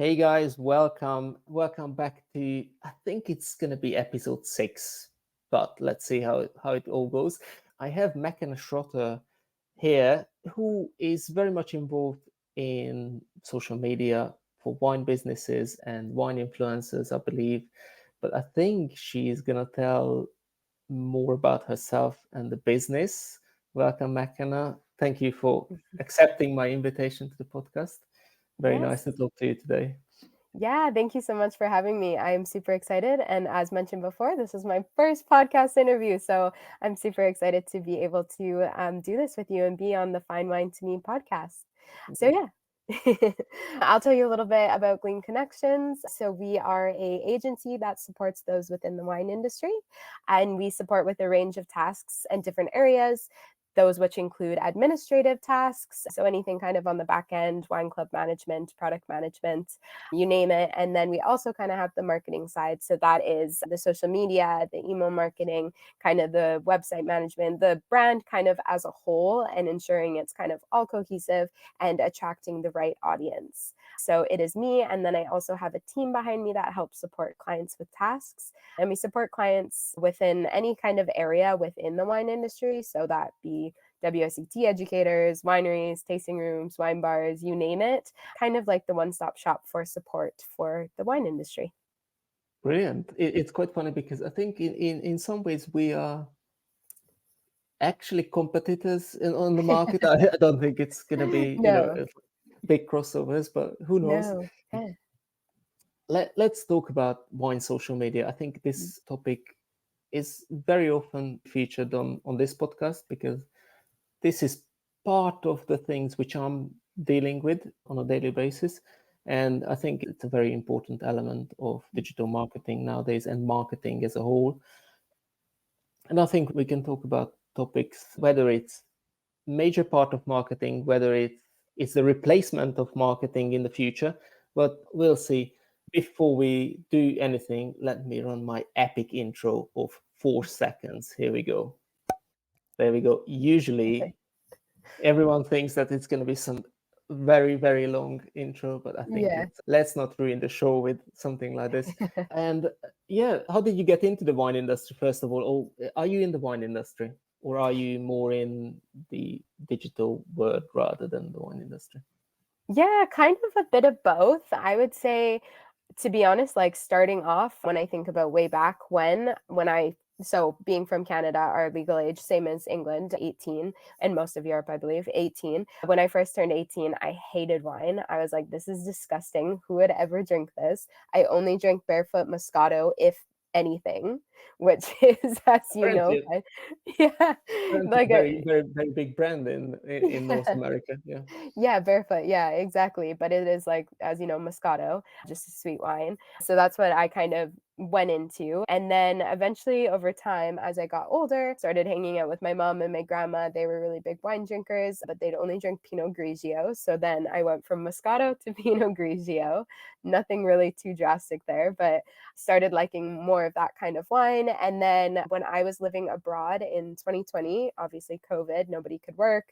Hey guys, welcome back to, I think it's gonna be episode 6, but let's see how it all goes. I have McKenna here, who is very much involved in social media for wine businesses and wine influencers, I believe. But I think she's gonna tell more about herself and the business. Welcome, McKenna. Thank you for accepting my invitation to the podcast. Very nice to talk to you today. Yeah, thank you so much for having me. I'm super excited. And as mentioned before, this is my first podcast interview. So I'm super excited to be able to do this with you and be on the FineWineToMe podcast. So yeah, I'll tell you a little bit about 𝐶 Connections. So we are an agency that supports those within the wine industry, and we support with a range of tasks and different areas. Those which include administrative tasks, so anything kind of on the back end, wine club management, product management, you name it. And then we also kind of have the marketing side. So that is the social media, the email marketing, kind of the website management, the brand kind of as a whole, and ensuring it's kind of all cohesive and attracting the right audience. So it is me. And then I also have a team behind me that helps support clients with tasks. And we support clients within any kind of area within the wine industry. So that be WSET educators, wineries, tasting rooms, wine bars, you name it, kind of like the one-stop shop for support for the wine industry. Brilliant. It's quite funny because I think in some ways we are actually competitors on the market. I don't think it's going to be, big crossovers, but who knows? No. Let's talk about wine social media. I think this topic is very often featured on this podcast because this is part of the things which I'm dealing with on a daily basis. And I think it's a very important element of digital marketing nowadays and marketing as a whole. And I think we can talk about topics, whether it's major part of marketing, whether it's the replacement of marketing in the future, but we'll see. Before we do anything, let me run my epic intro of 4 seconds. Here we go. There we go. Usually everyone thinks that it's going to be some very, very long intro, but I think let's not ruin the show with something like this. And how did you get into the wine industry, first of all? Or are you in the wine industry, or are you more in the digital world rather than the wine industry? Yeah, kind of a bit of both. I would say, to be honest, like starting off, when I think about way back so being from Canada, our legal age, same as England, 18, and most of Europe, I believe, 18. When I first turned 18, I hated wine. I was like, this is disgusting. Who would ever drink this? I only drink barefoot Moscato, if anything, which is, as you know, like a very, very big brand in North America. Barefoot, exactly. But it is, like, as you know, Moscato, just a sweet wine. So that's what I kind of went into. And then eventually over time, as I got older, started hanging out with my mom and my grandma. They were really big wine drinkers, but they'd only drink Pinot Grigio. So then I went from Moscato to Pinot Grigio. Nothing really too drastic there, but started liking more of that kind of wine. And then when I was living abroad in 2020, obviously COVID, nobody could work.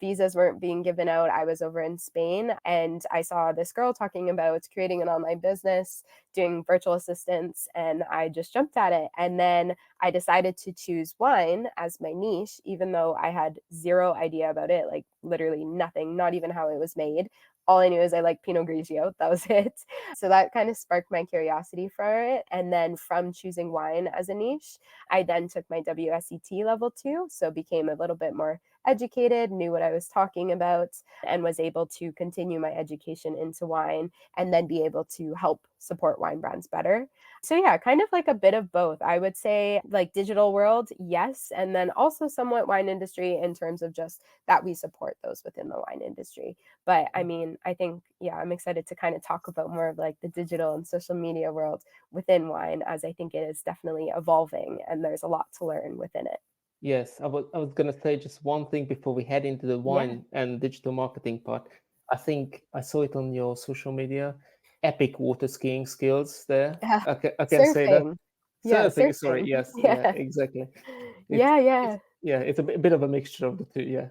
Visas weren't being given out. I was over in Spain and I saw this girl talking about creating an online business, doing virtual assistants, and I just jumped at it. And then I decided to choose wine as my niche, even though I had zero idea about it, like literally nothing, not even how it was made. All I knew is I like Pinot Grigio. That was it. So that kind of sparked my curiosity for it. And then from choosing wine as a niche, I then took my WSET level 2. So became a little bit more educated, knew what I was talking about, and was able to continue my education into wine and then be able to help support wine brands better. So yeah, kind of like a bit of both. I would say like digital world, yes. And then also somewhat wine industry in terms of just that we support those within the wine industry. But I mean, I think, I'm excited to kind of talk about more of like the digital and social media world within wine, as I think it is definitely evolving and there's a lot to learn within it. Yes, I was going to say just one thing before we head into the wine and digital marketing part. I think I saw it on your social media. Epic water skiing skills there. I can say that. Surfing, sorry. Yes, exactly. It's a bit of a mixture of the two.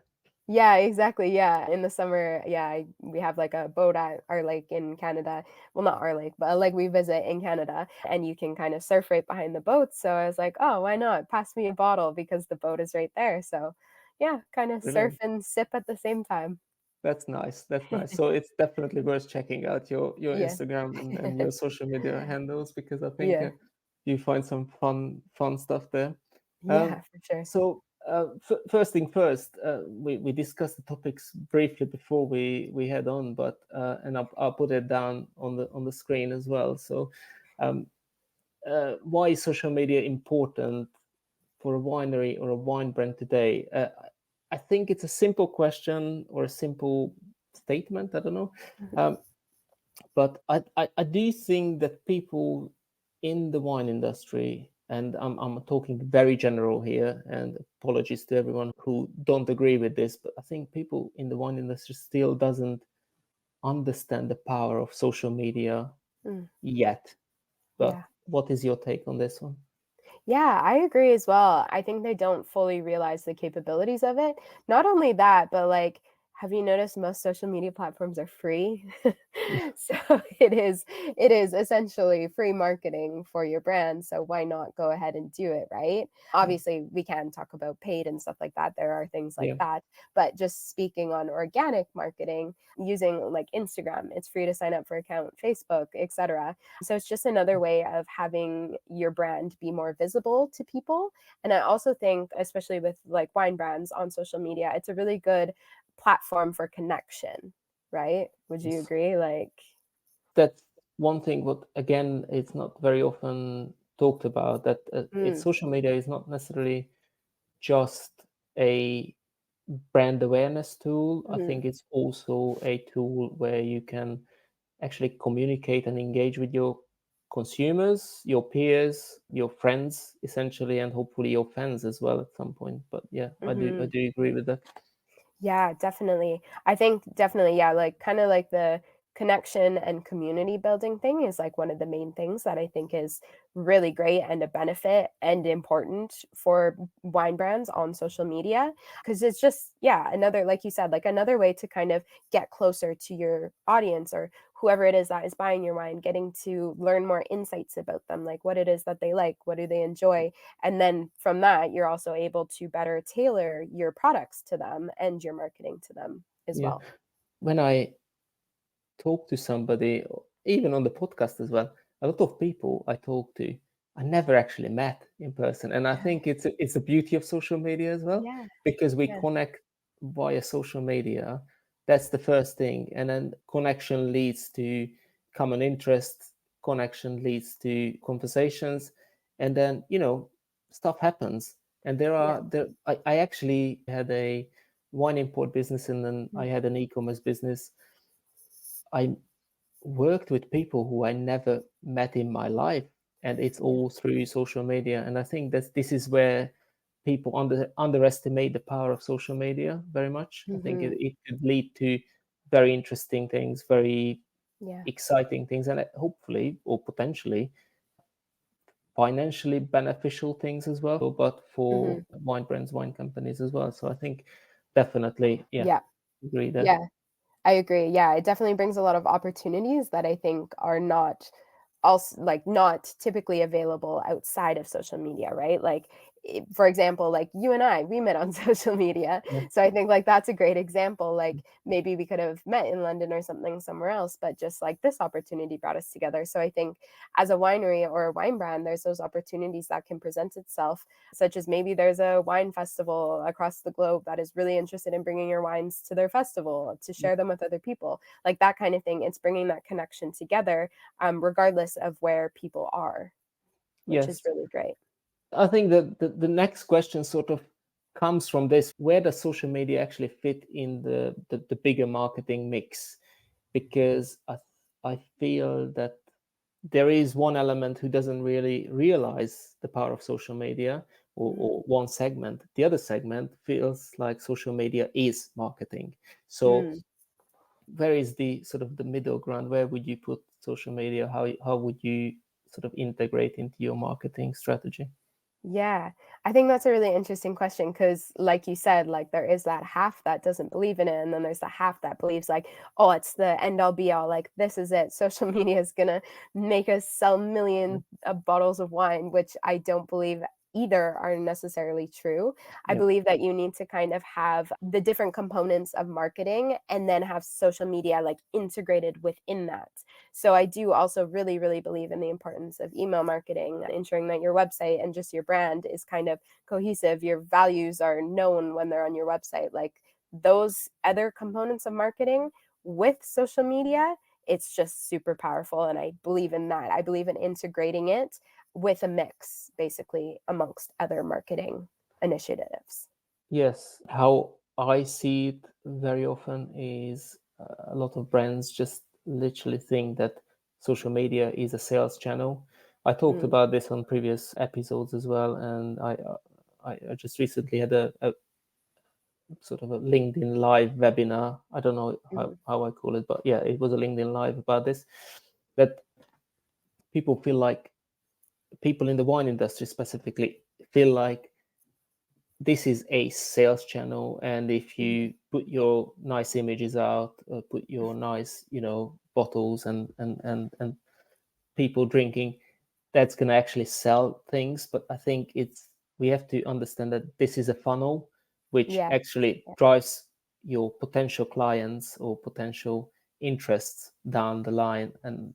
Yeah, exactly. Yeah. In the summer, yeah, we have like a boat at our lake in Canada. Well, not our lake, but a lake we visit in Canada, and you can kind of surf right behind the boat. So I was like, oh, why not? Pass me a bottle because the boat is right there. So yeah, kind of surf Brilliant. and sip at the same time. That's nice. That's nice. So it's definitely worth checking out your Yeah. Instagram and your social media handles, because I think Yeah. you find some fun stuff there. Um, Yeah, for sure. so first thing first, we discussed the topics briefly before we head on, but and I'll put it down on the screen as well. So um, why is social media important for a winery or a wine brand today? I think it's a simple question or a simple statement. I don't know. Mhm. Um, but I do think that people in the wine industry, and I'm talking very general here, and apologies to everyone who don't agree with this, but I think people in the wine industry still doesn't understand the power of social media Mm, yet. But yeah. what is your take on this one? Yeah, I agree as well. I think they don't fully realize the capabilities of it. Not only that, but like, have you noticed most social media platforms are free? Yeah, So it is essentially free marketing for your brand. So why not go ahead and do it, right? yeah, Obviously, we can talk about paid and stuff like that. There are things like yeah, that. But just speaking on organic marketing, using like Instagram, it's free to sign up for account, Facebook, etc. So it's just another way of having your brand be more visible to people. And I also think, especially with like wine brands on social media, it's a really good platform for connection, right? Would you yes. agree? Like, That's one thing. What again, it's not very often talked about. That it's mm, social media is not necessarily just a brand awareness tool. I mhm, think it's also a tool where you can actually communicate and engage with your consumers, your peers, your friends, essentially, and hopefully your fans as well at some point. But yeah, I mhm. do agree with that. Yeah, definitely. I think definitely, yeah, like kind of like the connection and community building thing is like one of the main things that I think is really great and a benefit and important for wine brands on social media. Because it's just, yeah, another, like you said, like another way to kind of get closer to your audience or whoever it is that is buying your wine, getting to learn more insights about them, like what it is that they like, what do they enjoy, and then from that, you're also able to better tailor your products to them and your marketing to them as Yeah, well. when I talk to somebody, even on the podcast as well, a lot of people I talk to, I never actually met in person, and I think it's a beauty of social media as well, Yeah, because we yeah. connect via social media. That's the first thing, and then connection leads to common interests. Connection leads to conversations, and then stuff happens. And Yeah. I actually had a wine import business, and then I Mm, had an e-commerce business. I worked with people who I never met in my life, and it's yeah. all through social media. And I think that this is where people underestimate the power of social media very much. I think Mhm. it could lead to very interesting things, very Yeah. exciting things, and hopefully or potentially financially beneficial things as well, but for Mhm. wine brands, wine companies as well. So I think definitely, yeah, Yeah. agree there. Yeah. I agree. Yeah, it definitely brings a lot of opportunities that I think are not also like not typically available outside of social media, right? Like for example, like you and I, we met on social media. Yeah. So I think like that's a great example. Like maybe we could have met in London or something somewhere else, but just like this opportunity brought us together. So I think as a winery or a wine brand, there's those opportunities that can present itself, such as maybe there's a wine festival across the globe that is really interested in bringing your wines to their festival to share them with other people, like that kind of thing. It's bringing that connection together, regardless of where people are, which is Yes. really great. I think that the next question sort of comes from this: where does social media actually fit in the bigger marketing mix? Because I feel that there is one element who doesn't really realize the power of social media, Mhm. or one segment. The other segment feels like social media is marketing. So Mm. where is the sort of the middle ground? Where would you put social media? How would you sort of integrate into your marketing strategy? Yeah, I think that's a really interesting question because, like you said, like there is that half that doesn't believe in it, and then there's the half that believes, like, oh, it's the end all be all. Like, this is it. Social media is gonna make us sell millions of bottles of wine, which I don't believe either are necessarily true. I Yeah. believe that you need to kind of have the different components of marketing and then have social media like integrated within that. So I do also really, really believe in the importance of email marketing, ensuring that your website and just your brand is kind of cohesive. Your values are known when they're on your website. Like those other components of marketing with social media, it's just super powerful. And I believe in that. I believe in integrating it with a mix, basically, amongst other marketing initiatives. Yes, how I see it very often is a lot of brands just literally think that social media is a sales channel. I talked Mm, about this on previous episodes as well, and I just recently had a sort of a LinkedIn live webinar. I don't know mhm. how I call it, but yeah, it was a LinkedIn live about this. That people feel like people in the wine industry specifically feel like this is a sales channel, and if Mhm. you put your nice images out, put your nice bottles and people drinking, that's going to actually sell things. But I think we have to understand that this is a funnel which Yeah, actually yeah, drives your potential clients or potential interests down the line and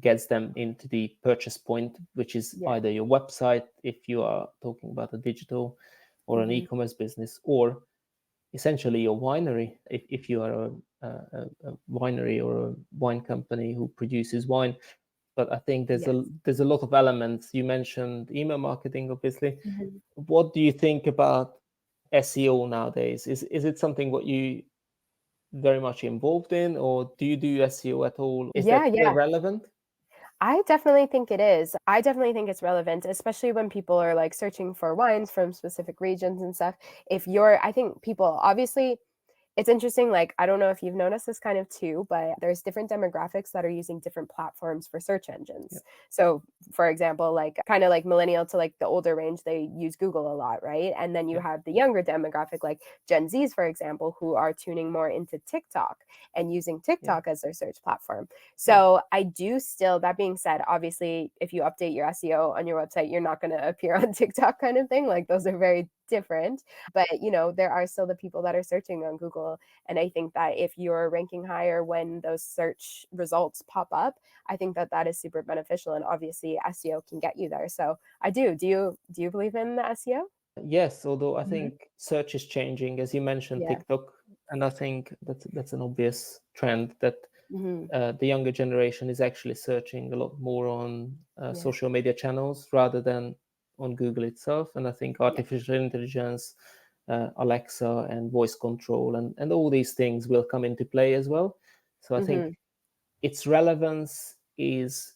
gets them into the purchase point, which is yeah. either your website if you are talking about a digital or an Mhm. e-commerce business, or essentially your winery if you are a winery or a wine company who produces wine. But I think Yes. there's a lot of elements. You mentioned email marketing, obviously. Mhm. What do you think about SEO nowadays? Is it something what you very much involved in, or do you do SEO at all? Is Yeah, that still yeah. relevant? I definitely think it is. I definitely think it's relevant, especially when people are like searching for wines from specific regions and stuff. I think people obviously it's interesting, like, I don't know if you've noticed this kind of too, but there's different demographics that are using different platforms for search Yeah, engines. So, for example, like kind of like millennial to like the older range, they use Google a lot, right? And then you yeah, have the younger demographic, like Gen Zs, for example, who are tuning more into TikTok and using yeah, TikTok as their search platform. yeah, So, I do still, that being said, obviously, if you update your SEO on your website, you're not going to appear on TikTok kind of thing. Like, those are very different. But, there are still the people that are searching on Google, and I think that if you're ranking higher when those search results pop up, I think that that is super beneficial. And obviously, SEO can get you there. So I do. Do you believe in the SEO? yes. Although I Hmm. think search is changing, as you mentioned, Yeah. TikTok, and I think that's an obvious trend that Hmm. the younger generation is actually searching a lot more on Yeah. social media channels rather than on Google itself. And I think Yeah. artificial intelligence, Alexa, and voice control, and all these things will come into play as well. So I think Hmm. its relevance is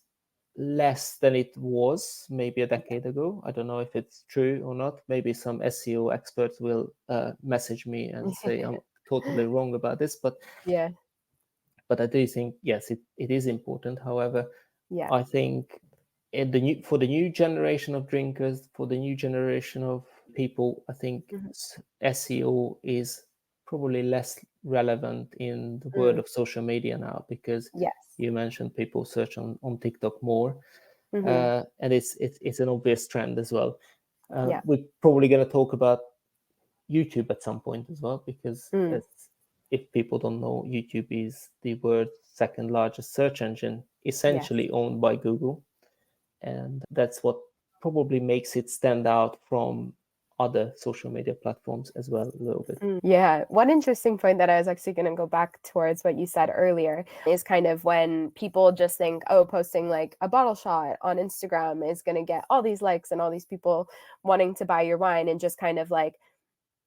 less than it was maybe a Yeah. decade ago. I don't know if it's true or not. Maybe some SEO experts will message me and say I'm totally wrong about this, Yeah. but I do think yes, it is important. However, Yeah. I think for the new generation of drinkers, for the new generation of people, I think Hmm. SEO is probably less relevant in the world Mm. of social media now, because Yes. you mentioned people search on TikTok more, Hmm. and it's an obvious trend as well. Yeah. We're probably going to talk about YouTube at some point as well, because Mm. as if people don't know, YouTube is the world's second largest search engine, Yes. essentially owned by Google. And that's what probably makes it stand out from other social media platforms as well, a little bit. Yeah, one interesting point that I was actually going to go back towards what you said earlier is kind of when people just think, oh, posting like a bottle shot on Instagram is going to get all these likes and all these people wanting to buy your wine, and just kind of like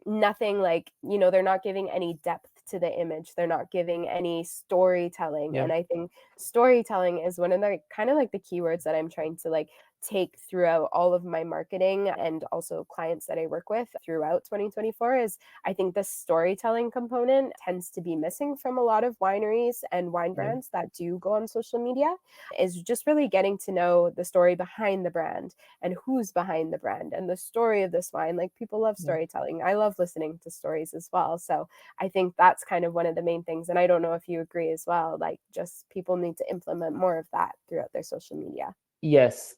nothing, like, they're not giving any depth to the image. They're not giving any storytelling. Yeah, And I think storytelling is one of the kind of like the keywords that I'm trying to like take throughout all of my marketing and also clients that I work with throughout 2024 is I think the storytelling component tends to be missing from a lot of wineries and wine Yeah. brands that do go on social media, is just really getting to know the story behind the brand and who's behind the brand and the story of this wine. Like, people love Yeah. storytelling. I love listening to stories as well. So I think that's kind of one of the main things. And I don't know if you agree as well, like, just people need to implement more of that throughout their social media. Yes,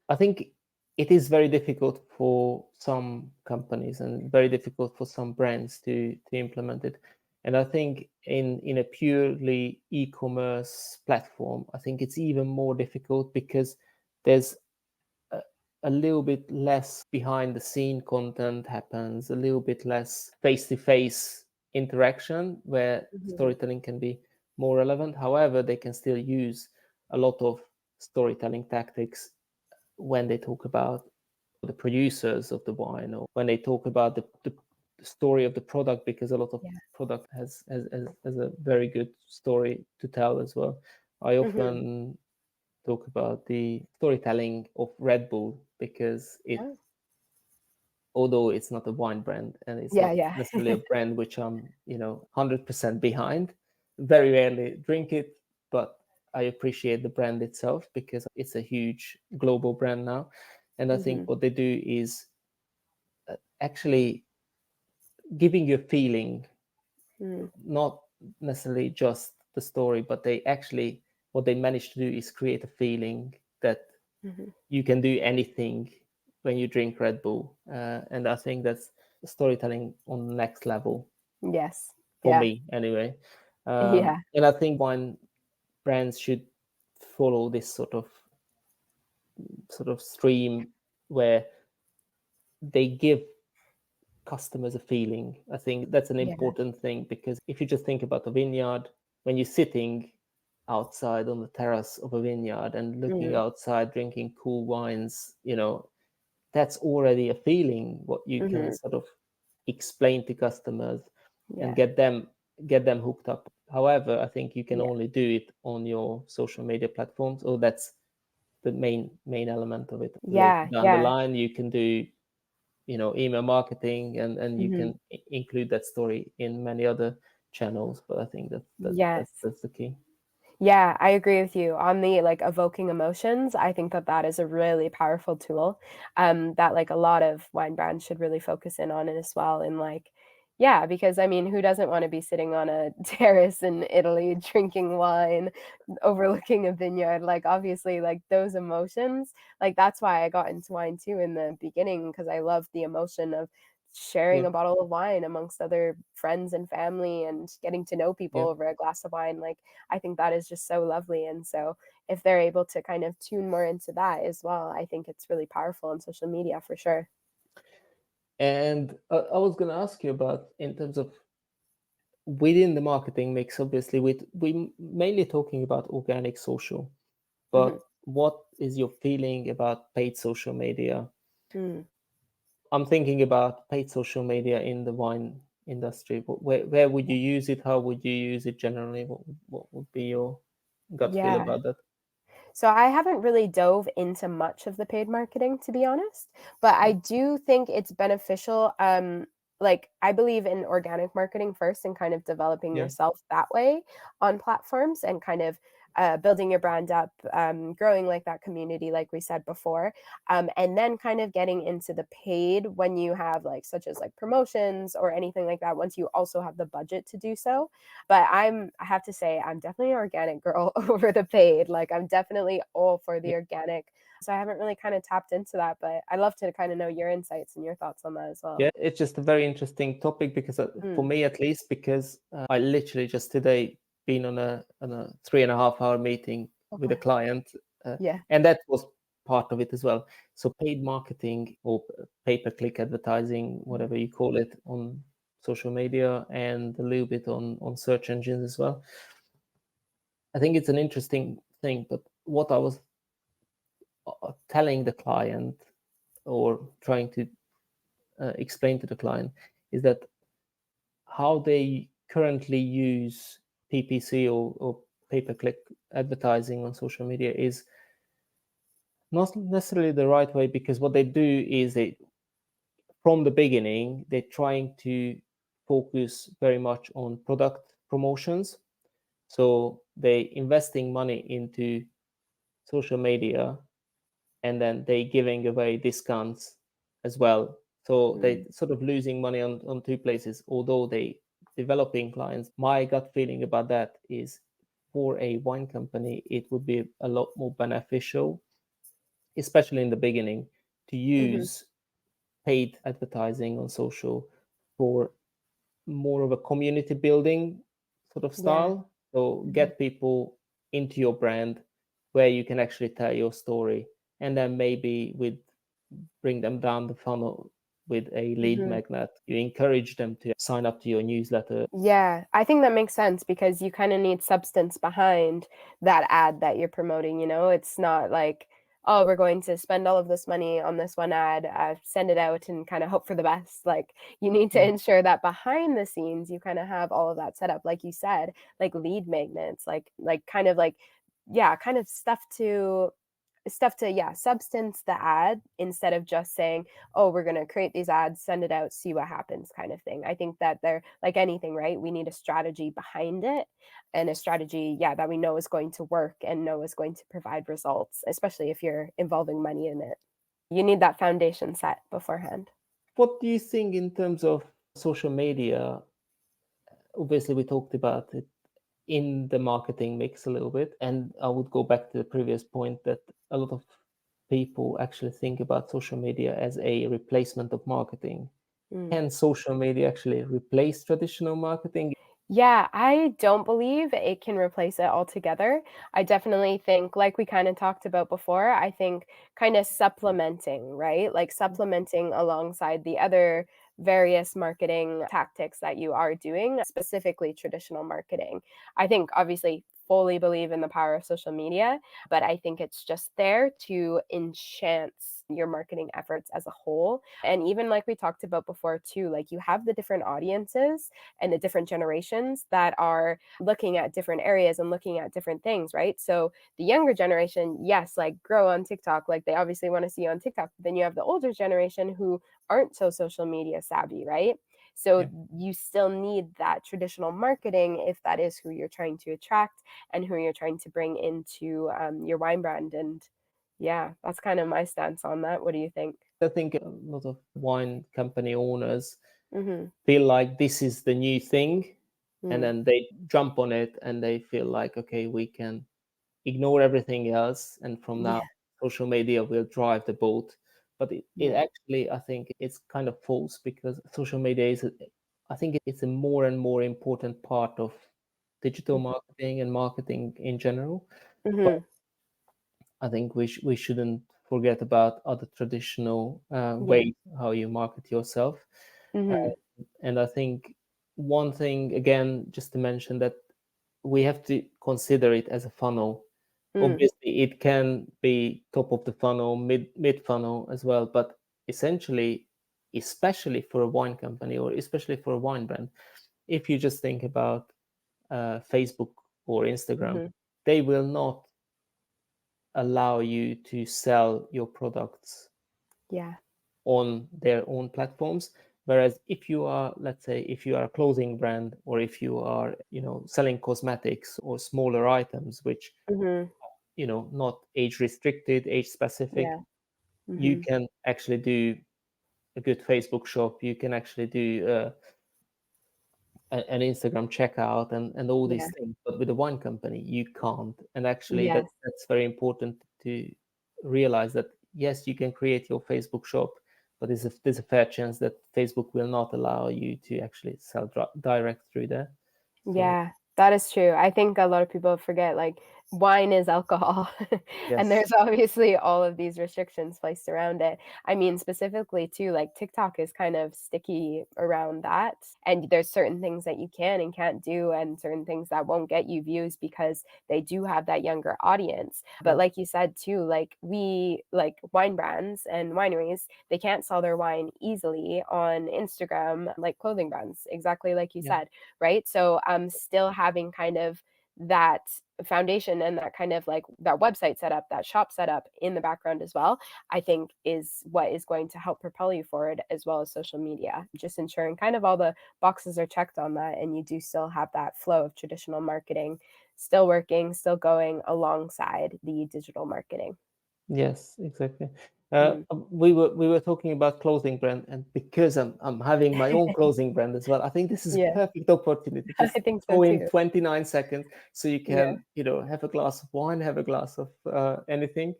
I think it is very difficult for some companies and very difficult for some brands to implement it. And I think in a purely e-commerce platform, I think it's even more difficult because there's a little bit less behind the scene content happens, a little bit less face-to-face interaction where storytelling can be more relevant. However, they can still use a lot of storytelling tactics when they talk about the producers of the wine, or when they talk about the story of the product, because a lot of product has a very good story to tell as well. I often talk about the storytelling of Red Bull because although it's not a wine brand and it's not necessarily a brand which I'm 100% behind, very rarely drink it, but I appreciate the brand itself because it's a huge global brand now. And I think what they do is actually giving you a feeling, not necessarily just the story, but what they manage to do is create a feeling that you can do anything when you drink Red Bull. And I think that's storytelling on the next level. Yes. For me, anyway. And I think wine brands should follow this sort of stream where they give customers a feeling. I think that's an important thing, because if you just think about a vineyard, when you're sitting outside on the terrace of a vineyard and looking outside, drinking cool wines, that's already a feeling what you can sort of explain to customers and get them hooked up. However, I think you can only do it on your social media platforms, or that's the main element of it. Later down the line, you can do email marketing, and you can include that story in many other channels, but I think that's the key. Yeah, I agree with you on the like evoking emotions. I think that is a really powerful tool that like a lot of wine brands should really focus in on it as well. And like, yeah, because I mean, who doesn't want to be sitting on a terrace in Italy drinking wine, overlooking a vineyard? Like, obviously, like those emotions, like that's why I got into wine too in the beginning, because I loved the emotion of sharing a bottle of wine amongst other friends and family and getting to know people over a glass of wine. Like, I think that is just so lovely. And so if they're able to kind of tune more into that as well, I think it's really powerful on social media for sure. And I was going to ask you about, in terms of within the marketing mix, obviously we mainly talking about organic social, but what is your feeling about paid social media? I'm thinking about paid social media in the wine industry. Where would you use it? How would you use it generally? What would be your gut feel about that? So I haven't really dove into much of the paid marketing, to be honest, but I do think it's beneficial. Like, I believe in organic marketing first and kind of developing yourself that way on platforms and kind of building your brand up, growing like that community, like we said before, and then kind of getting into the paid when you have like such as like promotions or anything like that, once you also have the budget to do so. But I have to say, I'm definitely an organic girl over the paid. Like, I'm definitely all for the organic. So I haven't really kind of tapped into that, but I'd love to kind of know your insights and your thoughts on that as well. Yeah, it's just a very interesting topic because for me at least, because I literally just today been on a 3.5 hour meeting with a client, and that was part of it as well. So paid marketing or pay-per-click advertising, whatever you call it, on social media and a little bit on search engines as well. I think it's an interesting thing, but what I was telling the client or trying to explain to the client is that how they currently use PPC or pay-per-click advertising on social media is not necessarily the right way, because what they do is from the beginning, they're trying to focus very much on product promotions. So they investing money into social media, and then they giving away discounts as well. So they sort of losing money on two places, although they developing clients. My gut feeling about that is, for a wine company, it would be a lot more beneficial, especially in the beginning, to use paid advertising on social for more of a community building sort of Yeah. style. So get people into your brand where you can actually tell your story, and then maybe bring them down the funnel with a lead magnet. You encourage them to sign up to your newsletter. Yeah, I think that makes sense because you kind of need substance behind that ad that you're promoting, you know? It's not like, oh, we're going to spend all of this money on this one ad, send it out and kind of hope for the best. Like, you need to ensure that behind the scenes, you kind of have all of that set up, like you said, like lead magnets, like kind of like, yeah, kind of stuff to substance the ad instead of just saying, oh, we're going to create these ads, send it out, see what happens, kind of thing. I think that they're like anything, right? We need a strategy behind it, and a strategy, that we know is going to work and know is going to provide results, especially if you're involving money in it. You need that foundation set beforehand. What do you think in terms of social media? Obviously, we talked about it in the marketing mix a little bit. And I would go back to the previous point that a lot of people actually think about social media as a replacement of marketing. Can social media actually replace traditional marketing? Yeah, I don't believe it can replace it altogether. I definitely think, like we kind of talked about before, I think kind of supplementing, right? Like supplementing alongside the other various marketing tactics that you are doing, specifically traditional marketing. I think obviously fully believe in the power of social media, but I think it's just there to enhance your marketing efforts as a whole. And even like we talked about before too, like you have the different audiences and the different generations that are looking at different areas and looking at different things, right? So the younger generation, yes, like grow on TikTok, like they obviously want to see you on TikTok. But then you have the older generation who aren't so social media savvy, right? So Yeah. you still need that traditional marketing if that is who you're trying to attract and who you're trying to bring into your wine brand. And yeah, that's kind of my stance on that. What do you think? I think a lot of wine company owners Mm-hmm. feel like this is the new thing, and Mm. then they jump on it and they feel like, okay, we can ignore everything else, and from now Yeah. social media will drive the boat. But it Yeah. actually, I think it's kind of false, because social media I think it's a more and more important part of digital marketing and marketing in general. But Mm-hmm. I think we shouldn't forget about other traditional Yeah. ways how you market yourself. Mm-hmm. And I think one thing, again, just to mention, that we have to consider it as a funnel. Mm. Obviously, it can be top of the funnel, mid funnel as well, but essentially, especially for a wine company or especially for a wine brand, if you just think about Facebook or Instagram, Mm-hmm. they will not allow you to sell your products Yeah. on their own platforms. Whereas if you are, let's say, if you are a clothing brand, or if you are, selling cosmetics or smaller items, which, Mm-hmm. not age restricted, age specific, Yeah. you Mm-hmm. can actually do a good Facebook shop. You can actually do an Instagram checkout and all Yeah. these things. But with a wine company, you can't. And actually, Yes. that's very important to realize, that yes, you can create your Facebook shop, but there's a fair chance that Facebook will not allow you to actually sell direct through there. So Yeah, that is true. I think a lot of people forget like wine is alcohol. And yes, there's obviously all of these restrictions placed around it. I mean, specifically too, like TikTok is kind of sticky around that. And there's certain things that you can and can't do, and certain things that won't get you views because they do have that younger audience. But yeah, like you said too, like like wine brands and wineries, they can't sell their wine easily on Instagram like clothing brands, exactly like you yeah, said, right? So still having kind of that foundation and that kind of like that website setup, that shop setup in the background as well, I think is what is going to help propel you forward, as well as social media. Just ensuring kind of all the boxes are checked on that, and you do still have that flow of traditional marketing still working, still going alongside the digital marketing. Yes, exactly. Mm. We were talking about clothing brand, and because I'm having my own clothing brand as well, I think this is a Yeah, perfect opportunity. I Just think so go in too. 29 seconds, so you Yeah. can, have a glass of wine, have a glass of anything.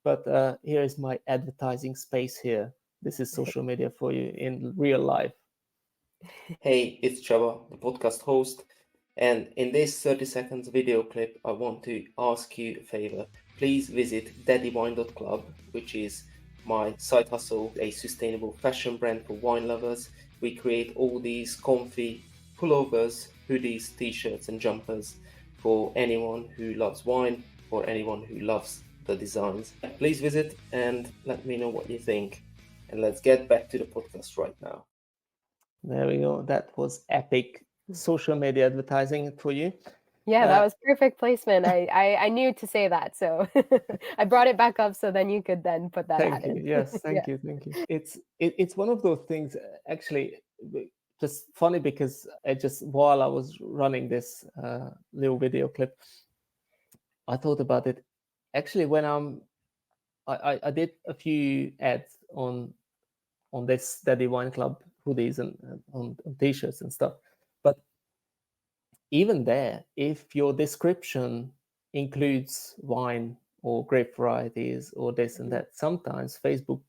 But here is my advertising space here. This is social media for you in real life. Hey, it's Csaba, the podcast host. And in this 30 seconds video clip, I want to ask you a favor. Please visit 𝘪𝑒𝑑𝑦𝑤ine.club, which is my side hustle, a sustainable fashion brand for wine lovers. We create all these comfy pullovers, hoodies, t-shirts and jumpers for anyone who loves wine or anyone who loves the designs. Please visit and let me know what you think. And let's get back to the podcast right now. There we go. That was epic social media advertising for you. Yeah, that was perfect placement. I knew to say that, so I brought it back up so then you could then put that Thank ad you. in. Yes, thank you. It's one of those things, actually, just funny because while I was running this little video clip, I thought about it. Actually, when I did a few ads on this Daddy Wine Club hoodies and on t-shirts and stuff, but even there, if your description includes wine or grape varieties or this and that, sometimes Facebook,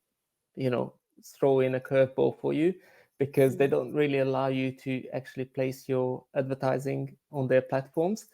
throw in a curveball for you, because they don't really allow you to actually place your advertising on their platforms,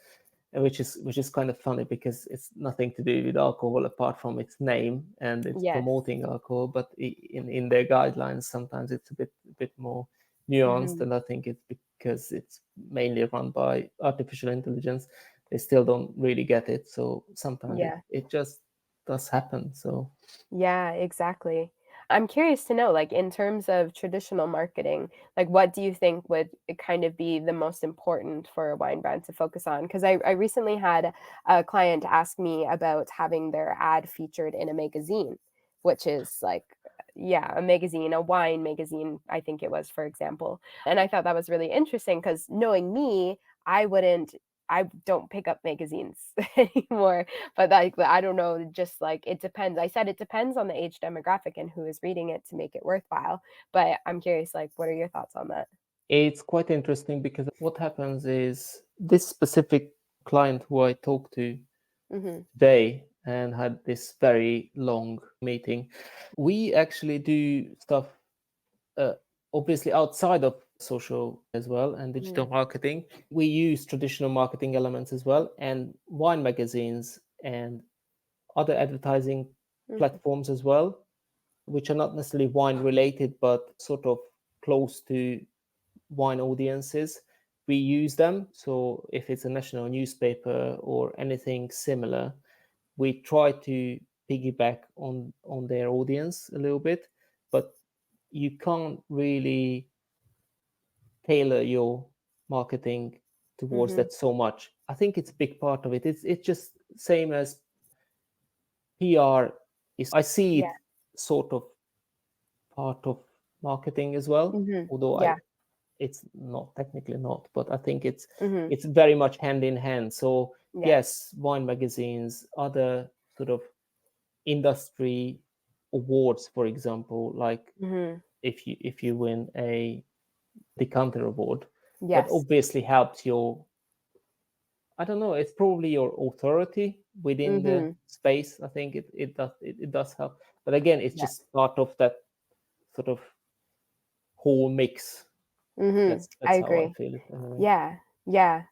which is kind of funny, because it's nothing to do with alcohol apart from its name and it's Yes. promoting alcohol. But in their guidelines, sometimes it's a bit more nuanced, and I think it's because it's mainly run by artificial intelligence. They still don't really get it, so sometimes it just does happen. So Yeah, exactly. I'm curious to know, like, in terms of traditional marketing, like, what do you think would kind of be the most important for a wine brand to focus on? Because I recently had a client ask me about having their ad featured in a magazine, which is like, yeah, a magazine, a wine magazine, I think it was, for example. And I thought that was really interesting because knowing me, I don't pick up magazines anymore. But like, I don't know, just like it depends. I said it depends on the age demographic and who is reading it to make it worthwhile. But I'm curious, like, what are your thoughts on that? it's quite interesting, because what happens is, this specific client who I talked to today and had this very long meeting, we actually do stuff obviously outside of social as well and digital marketing. We use traditional marketing elements as well, and wine magazines and other advertising platforms as well, which are not necessarily wine related but sort of close to wine audiences. We use them. So if it's a national newspaper or anything similar, we try to piggyback on their audience a little bit, but you can't really tailor your marketing towards that so much. I think it's a big part of it. It's just same as PR is. I see it sort of part of marketing as well, although it's not technically not, but I think it's very much hand in hand. So yes, wine magazines, other sort of industry awards, for example, like if you win a decanter award, that obviously helps your, I don't know, it's probably your authority within the space. I think it does help, but again, it's just part of that sort of whole mix. That's I how I agree. feel it anyway. Yeah.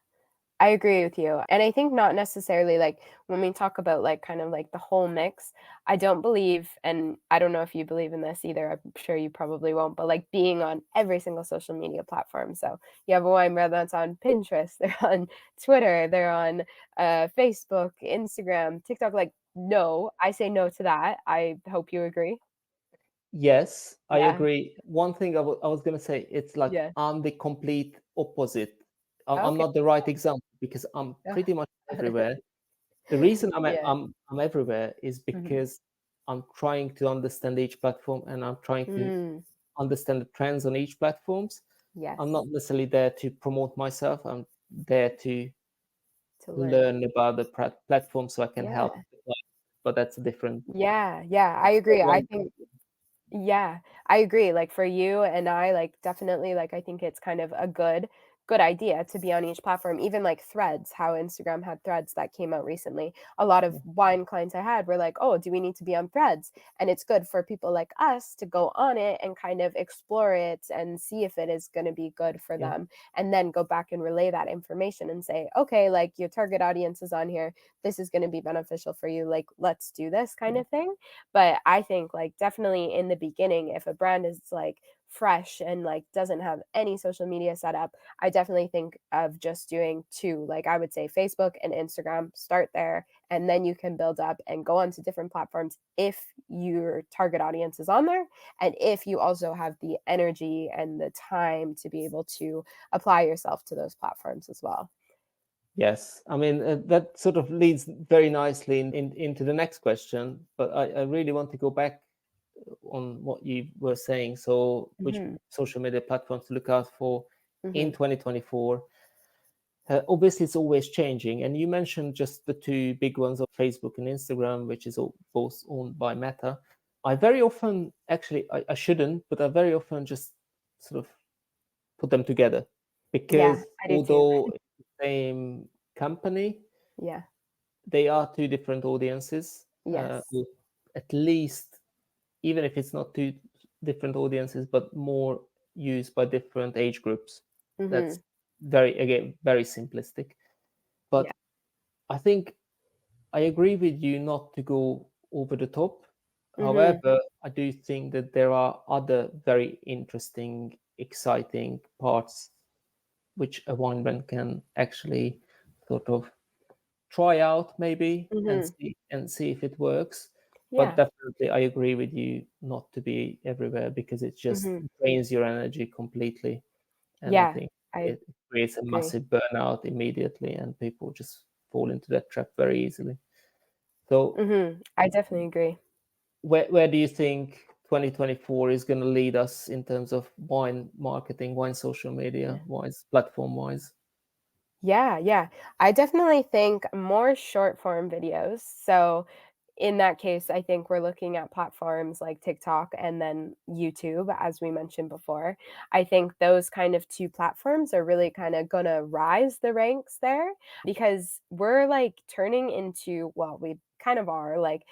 I agree with you. And I think not necessarily like when we talk about like kind of like the whole mix, I don't believe, and I don't know if you believe in this either, I'm sure you probably won't, but like being on every single social media platform. So you have a wine brand that's on Pinterest, they're on Twitter, they're on Facebook, Instagram, TikTok. Like, no, I say no to that. I hope you agree. Yes, I agree. One thing I was going to say, it's like Yeah. I'm the complete opposite. I'm Okay. not the right example. because I'm Yeah. pretty much everywhere. The reason I'm Yeah. I'm everywhere is because I'm trying to understand each platform, and I'm trying to understand the trends on each platforms. Yes. I'm not necessarily there to promote myself. I'm there to learn. learn about the platform so I can Yeah. help. But that's a different. Yeah. I agree. I think yeah, I agree. Like for you and I, like definitely, like I think it's kind of a good idea to be on each platform. Even like Threads, how Instagram had Threads that came out recently. A lot of wine clients I had were like, "Oh, do we need to be on Threads?" And it's good for people like us to go on it and kind of explore it and see if it is going to be good for them, and then go back and relay that information and say, "Okay, like your target audience is on here. This is going to be beneficial for you. Like, let's do this kind of thing." But I think like definitely in the beginning, if a brand is like fresh and like doesn't have any social media set up, I definitely think of just doing two. Like I would say Facebook and Instagram, start there, and then you can build up and go onto different platforms if your target audience is on there, and if you also have the energy and the time to be able to apply yourself to those platforms as well. Yes, I mean that sort of leads very nicely into the next question, but I really want to go back on what you were saying. So which social media platforms to look out for in 2024? Obviously, it's always changing. And you mentioned just the two big ones of Facebook and Instagram, which is both owned by Meta. I very often, actually, I shouldn't, but I very often just sort of put them together because I do too. although it's the same company, they are two different audiences. Yes. With at least, even if it's not two different audiences, but more used by different age groups. That's very simplistic. But I think I agree with you not to go over the top. However, I do think that there are other very interesting, exciting parts which a wine brand can actually sort of try out maybe and see if it works. But definitely I agree with you not to be everywhere because it just drains your energy completely. And I think I it creates a agree. massive burnout immediately and people just fall into that trap very easily. So I definitely agree. where do you think 2024 is going to lead us in terms of wine marketing, wine social media wise, platform wise? Yeah. I definitely think more short form videos. So in that case, I think we're looking at platforms like TikTok and then YouTube, as we mentioned before. I think those kind of two platforms are really kind of going to rise the ranks there because we're like turning into, well, we kind of are like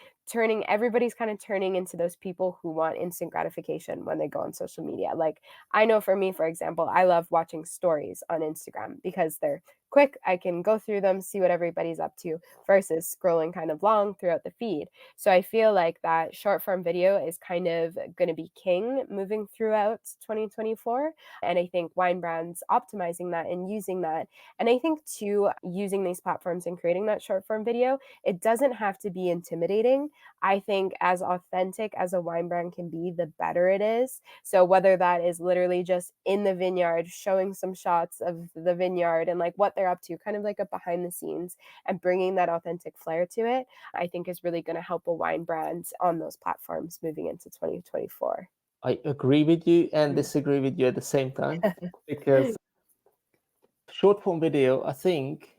everybody's kind of turning into those people who want instant gratification when they go on social media. Like I know for me, for example, I love watching stories on Instagram because they're quick. I can go through them, see what everybody's up to versus scrolling kind of long throughout the feed. So I feel like that short form video is kind of going to be king moving throughout 2024. And I think wine brands optimizing that and using that. And I think too, using these platforms and creating that short form video, it doesn't have to be intimidating. I think as authentic as a wine brand can be, the better it is. So whether that is literally just in the vineyard, showing some shots of the vineyard and like what they're up to, kind of like a behind the scenes, and bringing that authentic flair to it, I think is really going to help a wine brand on those platforms moving into 2024. I agree with you and disagree with you at the same time because short form video, I think,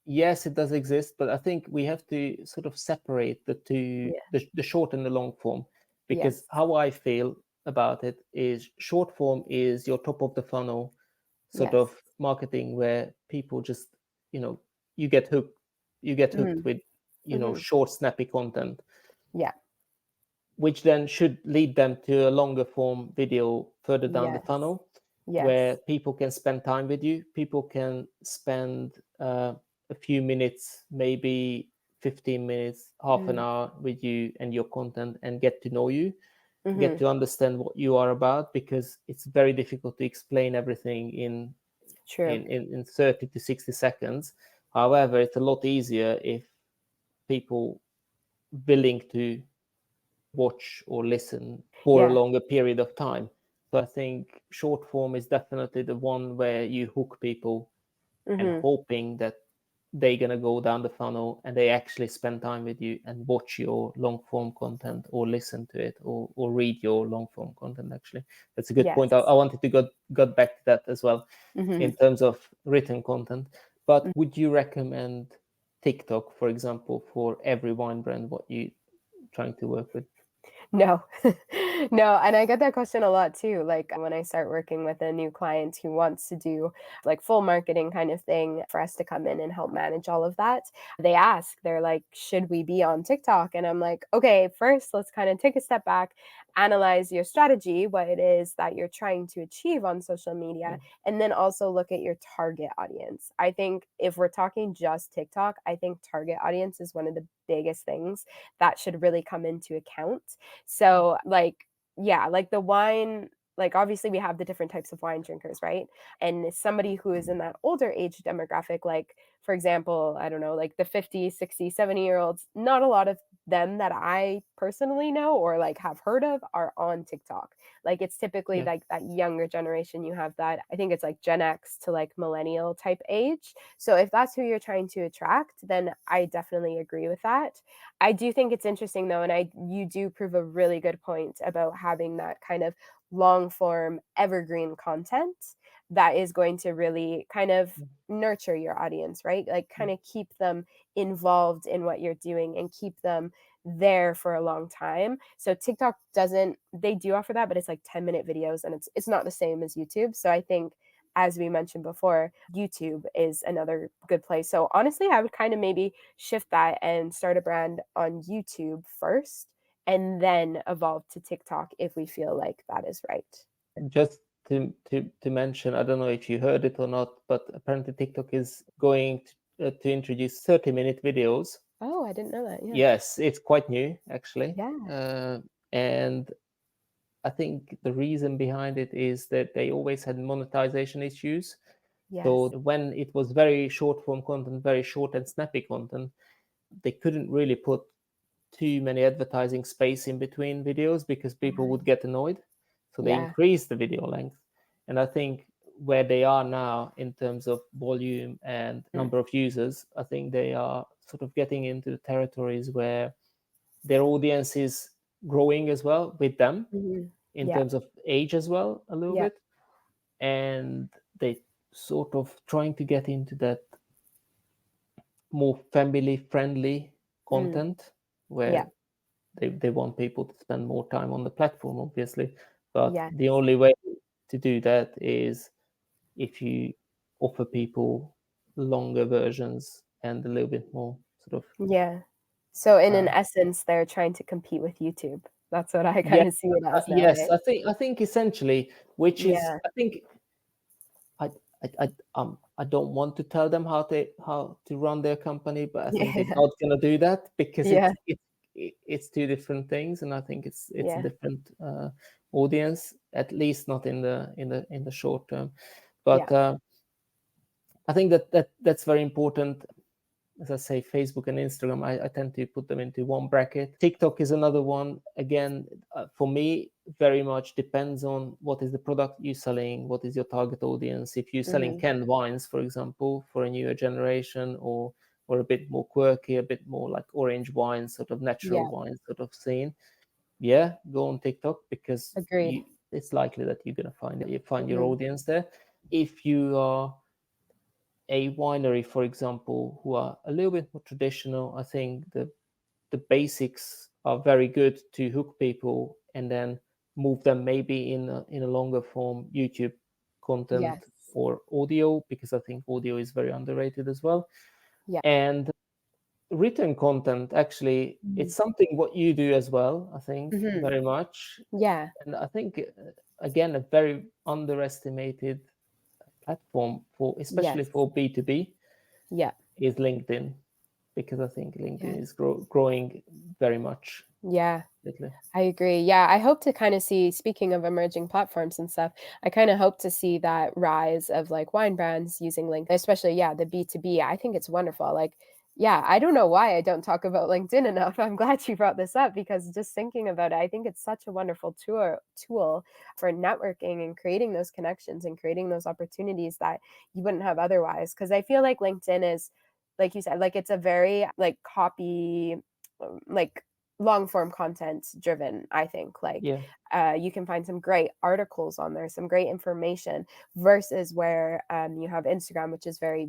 yes, it does exist, but I think we have to sort of separate the two, the short and the long form, because how I feel about it is short form is your top of the funnel sort of marketing where people just, you get hooked with, short, snappy content. Which then should lead them to a longer form video further down the funnel. Where people can spend time with you. People can spend a few minutes, maybe 15 minutes, half an hour with you and your content and get to know you, get to understand what you are about, because it's very difficult to explain everything in 30 to 60 seconds. However, it's a lot easier if people willing to watch or listen for a longer period of time. So I think short form is definitely the one where you hook people and Mhm. hoping that they're going to go down the funnel and they actually spend time with you and watch your long form content or listen to it or read your long form content. Actually, that's a good point. I Yes. wanted to got back to that as well in Mhm. terms of written content. But would you recommend TikTok, for example, for every wine brand what you trying to work with? No. No, and I get that question a lot too. Like when I start working with a new client who wants to do like full marketing kind of thing for us to come in and help manage all of that, they ask, they're like, should we be on TikTok? And I'm like, okay, first let's kind of take a step back, analyze your strategy, what it is that you're trying to achieve on social media, and then also look at your target audience. I think if we're talking just TikTok, I think target audience is one of the biggest things that should really come into account. So, like, yeah, like the wine, like obviously we have the different types of wine drinkers, right? And somebody who is in that older age demographic, like for example, I don't know, like the 50, 60, 70-year-olds, not a lot of them that I personally know or like have heard of are on TikTok. Like it's typically Yeah. like that younger generation. You have that, I think it's like Gen X to like millennial type age. So if that's who you're trying to attract, then I definitely agree with that. I do think it's interesting though, and you do prove a really good point about having that kind of long form evergreen content that is going to really kind of nurture your audience, right? Like kind of keep them involved in what you're doing and keep them there for a long time. So TikTok doesn't, they do offer that, but it's like 10-minute videos and it's not the same as YouTube. So I think as we mentioned before, YouTube is another good place. So honestly, I would kind of maybe shift that and start a brand on YouTube first and then evolve to TikTok if we feel like that is right. Just to mention, I don't know if you heard it or not, but apparently TikTok is going to introduce 30-minute videos. Oh, I didn't know that. Yeah. Yes, it's quite new actually. Yeah. And I think the reason behind it is that they always had monetization issues. So Yes. when it was very short form content, very short and snappy content, they couldn't really put too many advertising space in between videos because people would get annoyed. So they Yeah. increased the video length. And I think where they are now in terms of volume and number of users, I think they are sort of getting into the territories where their audience is growing as well with them Mhm. in Yeah. terms of age as well a little Yeah. bit. And they sort of trying to get into that more family friendly Mm. content where Yeah. they want people to spend more time on the platform, obviously. But Yeah. the only way to do that is if you offer people longer versions and a little bit more sort of Yeah. So in an uh, essence, they're trying to compete with YouTube. That's what I yeah, kind of see it as now, yes, eh? I think essentially, which is Yeah. I think I I don't want to tell them how to run their company, but I think they're Yeah. not gonna do that because Yeah. it's two different things, and I think it's a Yeah. different audience, at least not in the short term. Yeah. But I think that's very important. As I say, Facebook and Instagram, I tend to put them into one bracket. TikTok is another one. Again, for me, very much depends on what is the product you're selling, what is your target audience. If you're selling Mhm. canned wines, for example, for a newer generation, or a bit more quirky, a bit more like orange wine, sort of natural Yeah. wine sort of scene, yeah, go on TikTok because Agreed. it's likely that you're gonna find your Mhm. audience there. If you are a winery, for example, who are a little bit more traditional, I think the basics are very good to hook people and then move them maybe in a longer form YouTube content Yes. or audio, because I think audio is very underrated as well. Yeah. And written content, actually, Mhm. it's something what you do as well, I think, Mhm. very much. Yeah. And I think, again, a very underestimated platform for, especially Yes. for B2B, Yeah. is LinkedIn, because I think Yeah. LinkedIn is growing very much Yeah. lately. I agree. Yeah, I hope to kind of see, speaking of emerging platforms and stuff, I kind of hope to see that rise of like wine brands using LinkedIn, especially, yeah, the B2B. I think it's wonderful. Like, Yeah, I don't know why I don't talk about LinkedIn enough. I'm glad you brought this up because just thinking about it, I think it's such a wonderful tool for networking and creating those connections and creating those opportunities that you wouldn't have otherwise. Because I feel like LinkedIn is, like you said, like it's a very like copy, like long form content driven. I think like Yeah, you can find some great articles on there, some great information versus where you have Instagram, which is very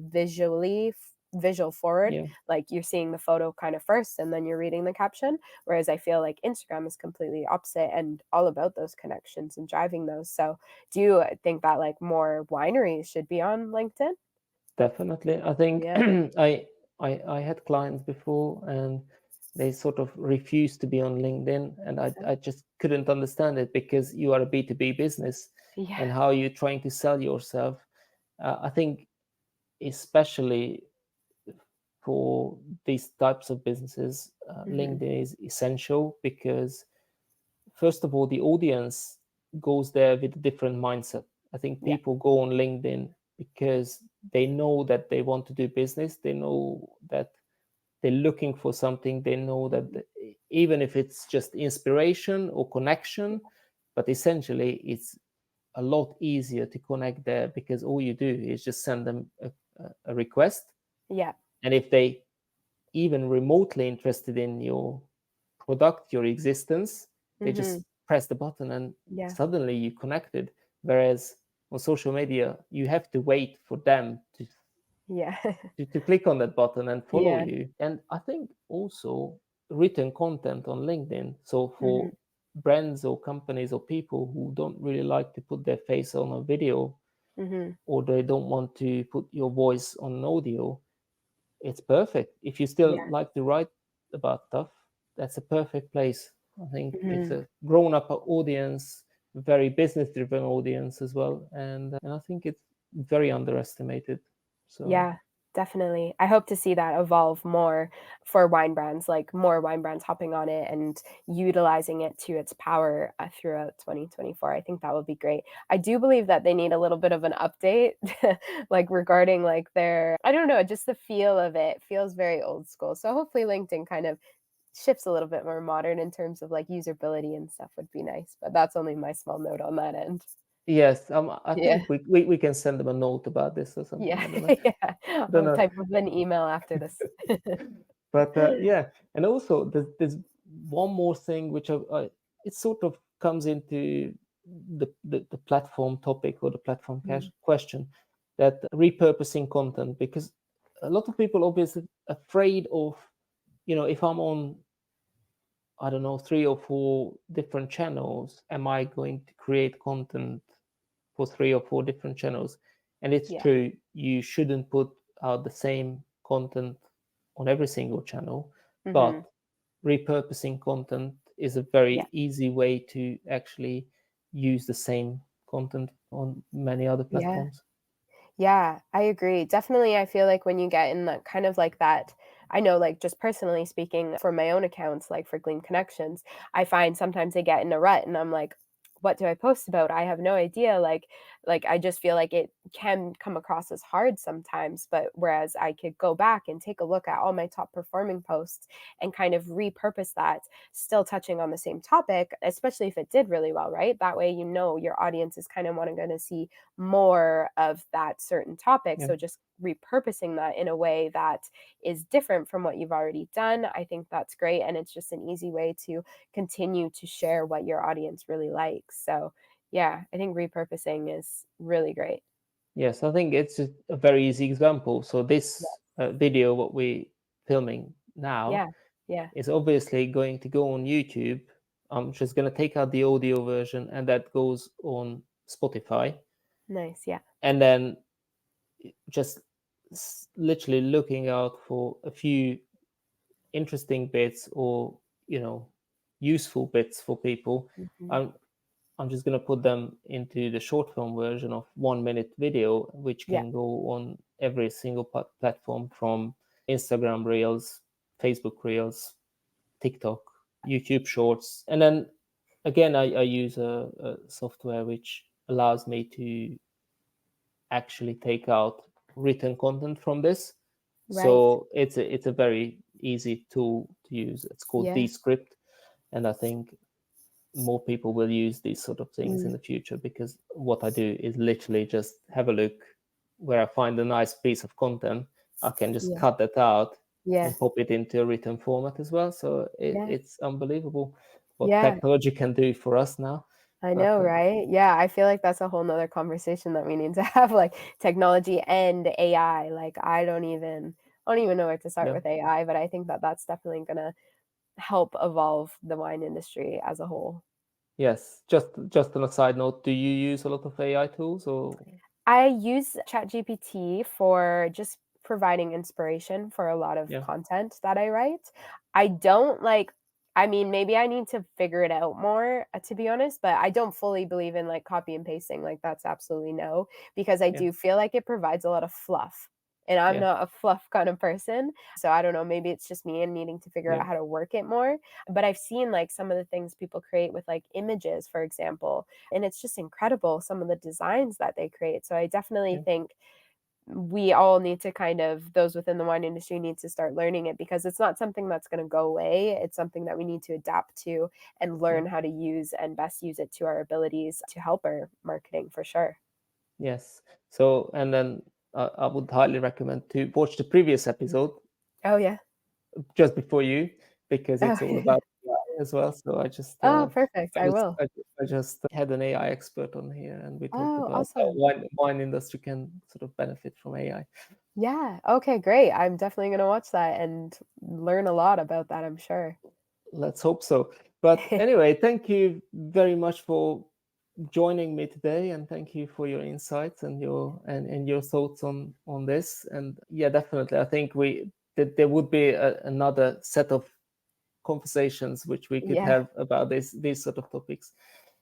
visual forward, yeah. like you're seeing the photo kind of first and then you're reading the caption, whereas I feel like Instagram is completely opposite and all about those connections and driving those. So do you think that like more wineries should be on LinkedIn? Definitely. I think Yeah. I had clients before and they sort of refused to be on LinkedIn, and I just couldn't understand it because you are a B2B business Yeah. and how you're trying to sell yourself. I think especially for these types of businesses, LinkedIn is essential because first of all, the audience goes there with a different mindset. I think Yeah. people go on LinkedIn because they know that they want to do business. They know that they're looking for something. They know that even if it's just inspiration or connection, but essentially it's a lot easier to connect there because all you do is just send them a request. Yeah. And if they even remotely interested in your product, your existence, they Hmm. just press the button and Yeah. suddenly you connected. Whereas on social media, you have to wait for them Yeah. to click on that button and follow Yeah. you. And I think also written content on LinkedIn. So Hmm. for brands or companies or people who don't really like to put their face on a video, Hmm. or they don't want to put your voice on an audio, it's perfect. If you still Yeah. like to write about stuff, that's a perfect place. I think it's Hmm. a grown-up audience, very business-driven audience as well, and I think it's very underestimated. So Yeah, definitely. I hope to see that evolve more for wine brands, like more wine brands hopping on it and utilizing it to its power throughout 2024. I think that would be great. I do believe that they need a little bit of an update, like regarding like their, I don't know, just the feel of it feels very old school. So hopefully LinkedIn kind of shifts a little bit more modern in terms of like usability and stuff would be nice. But that's only my small note on that end. yes, I Yeah. think we can send them a note about this or something. Yeah. I don't know. Yeah. I don't I'll know. type up an email after this. But yeah, and also there's one more thing which it sort of comes into the platform topic or the platform Mm. question, that repurposing content, because a lot of people obviously afraid of, if I'm on, I don't know, 3 or 4 different channels, am I going to create content for 3 or 4 different channels? And it's Yeah. true, you shouldn't put out the same content on every single channel, Mhm. but repurposing content is a Yeah. very easy way to actually use the same content on many other Yeah. platforms. Yeah, I agree. Definitely, I feel like when you get in that kind of like that, I know, like just personally speaking, for my own accounts, like for Glean Connections, I find sometimes I get in a rut and I'm like, what do I post about? I have no idea. Like I just feel like it can come across as hard sometimes, but whereas I could go back and take a look at all my top performing posts and kind of repurpose that, still touching on the same topic, especially if it did really well, right? That way, your audience is kind of wanting to see more of that certain topic. Yeah. So just repurposing that in a way that is different from what you've already done, I think that's great. And it's just an easy way to continue to share what your audience really likes. So yeah, I think repurposing is really great. Yes, I think it's a very easy example. So Yeah. this video, what we're filming now, Yeah. Yeah. is obviously going to go on YouTube. I'm just going to take out the audio version, and that goes on Spotify. Nice. Yeah. And then just literally looking out for a few interesting bits or, useful bits for people. Mhm. I'm just going to put them into the short film version of 1 minute video, which Yeah. can go on every single platform, from Instagram Reels, Facebook Reels, TikTok, YouTube Shorts. And then again, I use a software which allows me to actually take out written content from this. Right. So it's a very easy tool to use. It's called Yeah. 𝘫script, and I think more people will use these sort of things in Mm. the future, because what I do is literally just have a look where I find a nice piece of content. I can just Yeah. cut that out Yeah. and pop it into a written format as well. So Yeah. it's unbelievable what Yeah. technology can do for us now. I But know, right? Yeah, I feel like that's a whole nother conversation that we need to have, like technology and AI. Like I don't even know where to start yeah, with AI, but I think that that's definitely gonna help evolve the wine industry as a whole. yes. Just on a side note, do you use a lot of AI tools or? I use ChatGPT for just providing inspiration for a lot of Yeah, content that I write. I don't like I mean, maybe I need to figure it out more, to be honest, but I don't fully believe in like copy and pasting. Like that's absolutely no, because I yeah, do feel like it provides a lot of fluff. And I'm yeah, not a fluff kind of person. So I don't know, maybe it's just me and needing to figure yeah, out how to work it more. But I've seen like some of the things people create with like images, for example, and it's just incredible some of the designs that they create. So I definitely yeah, think we all need to kind of those within the wine industry need to start learning it because it's not something that's going to go away. It's something that we need to adapt to and yeah. learn how to use and best use it to our abilities to help our marketing for sure. Yes. So, and then I would highly recommend to watch the previous episode Oh yeah. just before you, because Oh, it's all about AI as well. So oh perfect. I will. I just had an AI expert on here, and we talked Oh, about how awesome. wine industry can sort of benefit from AI. Yeah. Okay, great. I'm definitely going to watch that and learn a lot about that, I'm sure. Let's hope so. But anyway, thank you very much for joining me today, and thank you for your insights and your thoughts on this. And yeah, definitely, I think that there would be another set of conversations which we could Yeah. have about these sort of topics.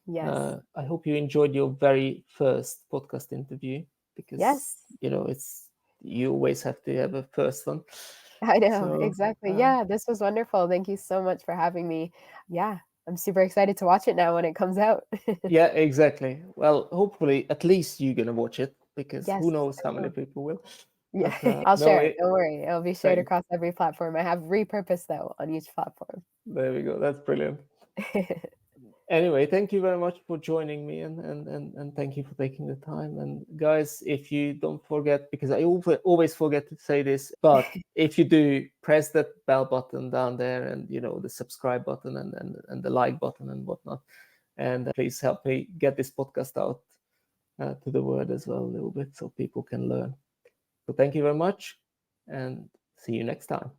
Yes. I hope you enjoyed your very first podcast interview, because Yes. it's you always have to have a first one. I know, So exactly. Yeah, this was wonderful. Thank you so much for having me. Yeah, I'm super excited to watch it now when it comes out. yeah, exactly. Well, hopefully at least you're gonna watch it, because who Yes, knows I how many will. people will. Yeah, But I'll no, share it. Don't worry. It'll be shared thanks. across every platform. I have repurposed though on each platform. There we go. That's brilliant. Anyway, thank you very much for joining me, and thank you for taking the time. And guys, if you don't forget, because I always forget to say this, but if you do, press that bell button down there, and the subscribe button, and the like button and whatnot. And please help me get this podcast out to the world as well a little bit, so people can learn. So thank you very much, and see you next time.